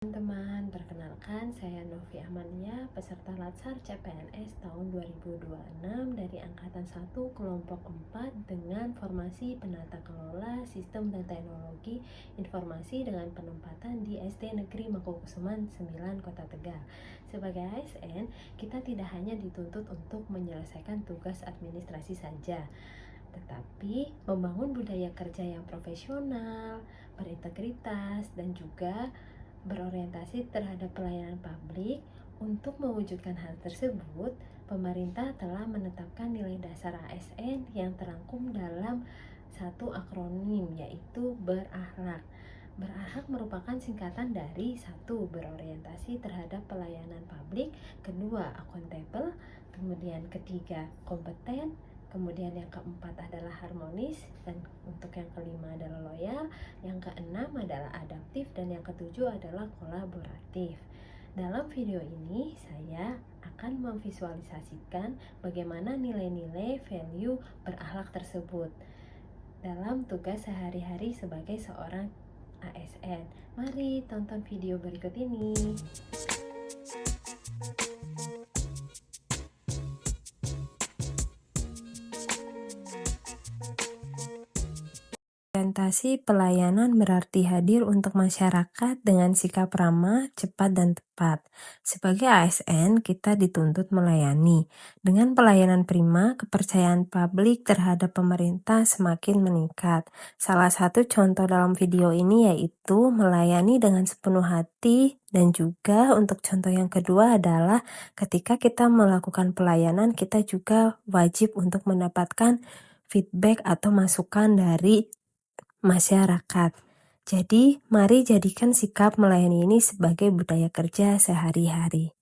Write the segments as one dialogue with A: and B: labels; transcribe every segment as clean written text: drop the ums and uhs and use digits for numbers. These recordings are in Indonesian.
A: Teman-teman, perkenalkan saya Novi Amania, peserta Latsar CPNS tahun 2026 dari Angkatan 1 Kelompok 4 dengan formasi Penata Kelola Sistem dan Teknologi Informasi dengan penempatan di SD Negeri Mangkukusuman 9 Kota Tegal. Sebagai ASN, kita tidak hanya dituntut untuk menyelesaikan tugas administrasi saja, tetapi membangun budaya kerja yang profesional, berintegritas, dan juga berorientasi terhadap pelayanan publik. Untuk mewujudkan hal tersebut, pemerintah telah menetapkan nilai dasar ASN yang terangkum dalam satu akronim, yaitu berakhlak. Berakhlak merupakan singkatan dari satu, berorientasi terhadap pelayanan publik, kedua, akuntabel, kemudian ketiga, kompeten, kemudian yang keempat adalah harmonis, dan untuk yang kelima adalah loyal, yang keenam adalah adaptif, dan yang ketujuh adalah kolaboratif. Dalam video ini saya akan memvisualisasikan bagaimana nilai-nilai value berakhlak tersebut dalam tugas sehari-hari sebagai seorang ASN. Mari tonton video berikut ini. Orientasi pelayanan berarti hadir untuk masyarakat dengan sikap ramah, cepat, dan tepat. Sebagai ASN, kita dituntut melayani. Dengan pelayanan prima, kepercayaan publik terhadap pemerintah semakin meningkat. Salah satu contoh dalam video ini yaitu melayani dengan sepenuh hati, dan juga untuk contoh yang kedua adalah ketika kita melakukan pelayanan, kita juga wajib untuk mendapatkan feedback atau masukan dari masyarakat. Jadi, mari jadikan sikap melayani ini sebagai budaya kerja sehari-hari.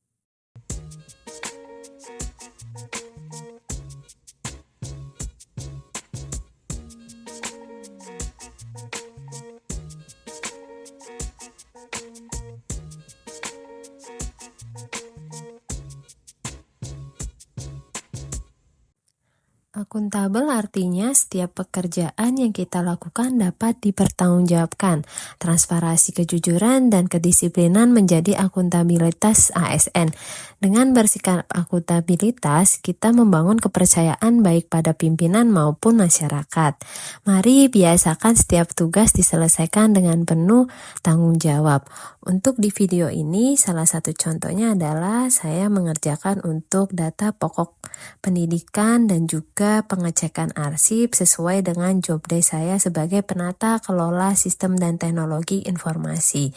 A: Akuntabel artinya setiap pekerjaan yang kita lakukan dapat dipertanggungjawabkan. Transparansi, kejujuran, dan kedisiplinan menjadi akuntabilitas ASN. Dengan bersikap akuntabilitas, kita membangun kepercayaan baik pada pimpinan maupun masyarakat. Mari biasakan setiap tugas diselesaikan dengan penuh tanggung jawab. Untuk di video ini, salah satu contohnya adalah saya mengerjakan untuk data pokok pendidikan dan juga pengecekan arsip sesuai dengan job desk saya sebagai penata kelola sistem dan teknologi informasi.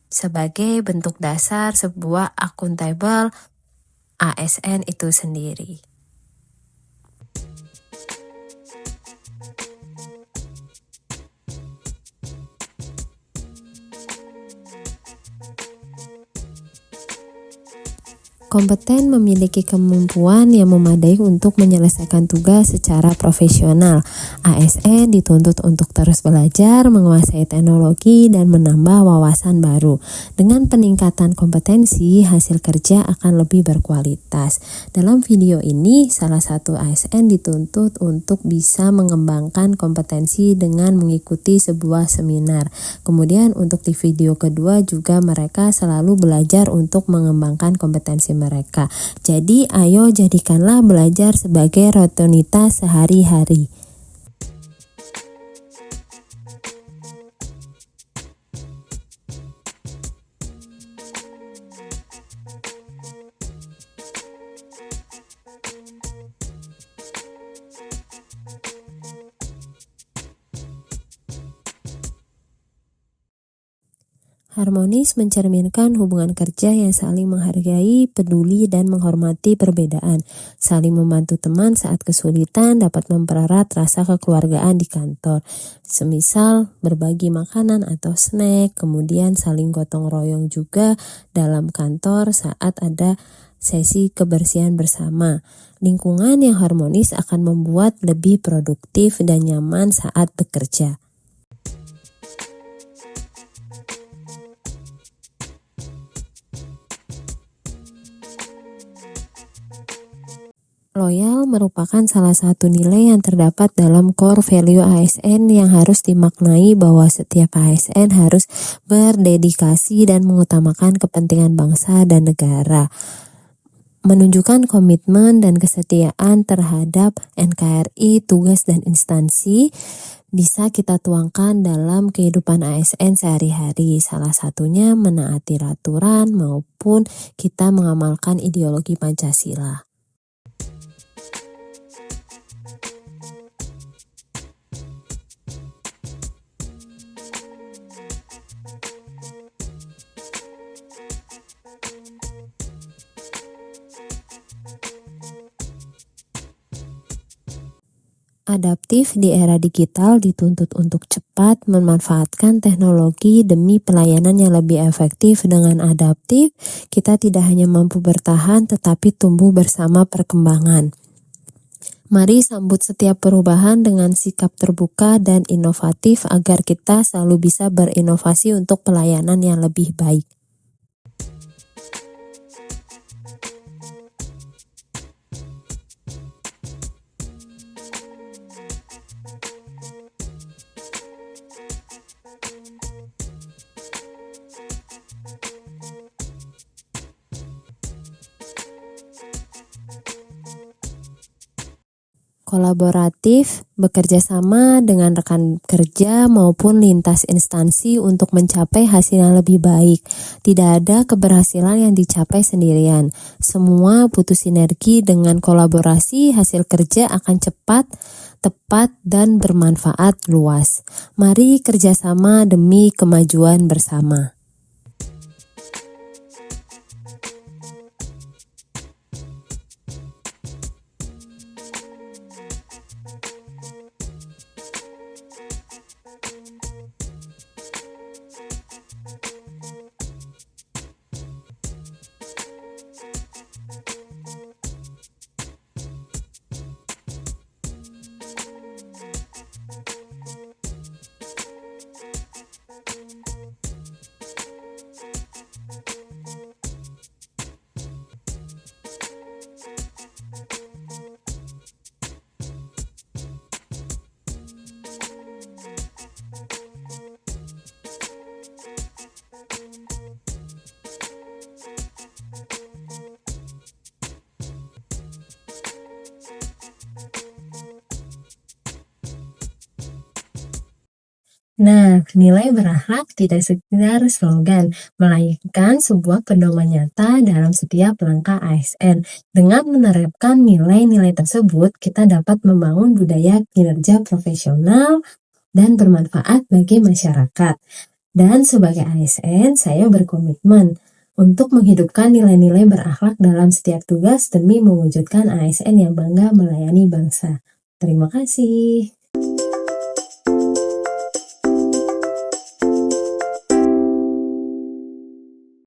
A: Sebagai bentuk dasar sebuah akuntabel ASN itu sendiri. Kompeten memiliki kemampuan yang memadai untuk menyelesaikan tugas secara profesional. ASN dituntut untuk terus belajar, menguasai teknologi, dan menambah wawasan baru. Dengan peningkatan kompetensi, hasil kerja akan lebih berkualitas. Dalam video ini, salah satu ASN dituntut untuk bisa mengembangkan kompetensi dengan mengikuti sebuah seminar. Kemudian untuk di video kedua juga mereka selalu belajar untuk mengembangkan kompetensi mereka. Jadi ayo jadikanlah belajar sebagai rutinitas sehari-hari. Harmonis mencerminkan hubungan kerja yang saling menghargai, peduli, dan menghormati perbedaan. Saling membantu teman saat kesulitan dapat mempererat rasa kekeluargaan di kantor. Semisal berbagi makanan atau snack, kemudian saling gotong royong juga dalam kantor saat ada sesi kebersihan bersama. Lingkungan yang harmonis akan membuat lebih produktif dan nyaman saat bekerja. Loyal merupakan salah satu nilai yang terdapat dalam core value ASN yang harus dimaknai bahwa setiap ASN harus berdedikasi dan mengutamakan kepentingan bangsa dan negara. Menunjukkan komitmen dan kesetiaan terhadap NKRI, tugas dan instansi bisa kita tuangkan dalam kehidupan ASN sehari-hari. Salah satunya menaati aturan maupun kita mengamalkan ideologi Pancasila. Adaptif di era digital dituntut untuk cepat memanfaatkan teknologi demi pelayanan yang lebih efektif. Dengan adaptif, kita tidak hanya mampu bertahan tetapi tumbuh bersama perkembangan. Mari sambut setiap perubahan dengan sikap terbuka dan inovatif agar kita selalu bisa berinovasi untuk pelayanan yang lebih baik. Kolaboratif, bekerja sama dengan rekan kerja maupun lintas instansi untuk mencapai hasil yang lebih baik. Tidak ada keberhasilan yang dicapai sendirian. Semua butuh sinergi. Dengan kolaborasi, hasil kerja akan cepat, tepat, dan bermanfaat luas. Mari kerjasama demi kemajuan bersama. Nah, nilai berakhlak tidak sekedar slogan, melainkan sebuah pedoman nyata dalam setiap langkah ASN. Dengan menerapkan nilai-nilai tersebut, kita dapat membangun budaya kinerja profesional dan bermanfaat bagi masyarakat. Dan sebagai ASN, saya berkomitmen untuk menghidupkan nilai-nilai berakhlak dalam setiap tugas demi mewujudkan ASN yang bangga melayani bangsa. Terima kasih.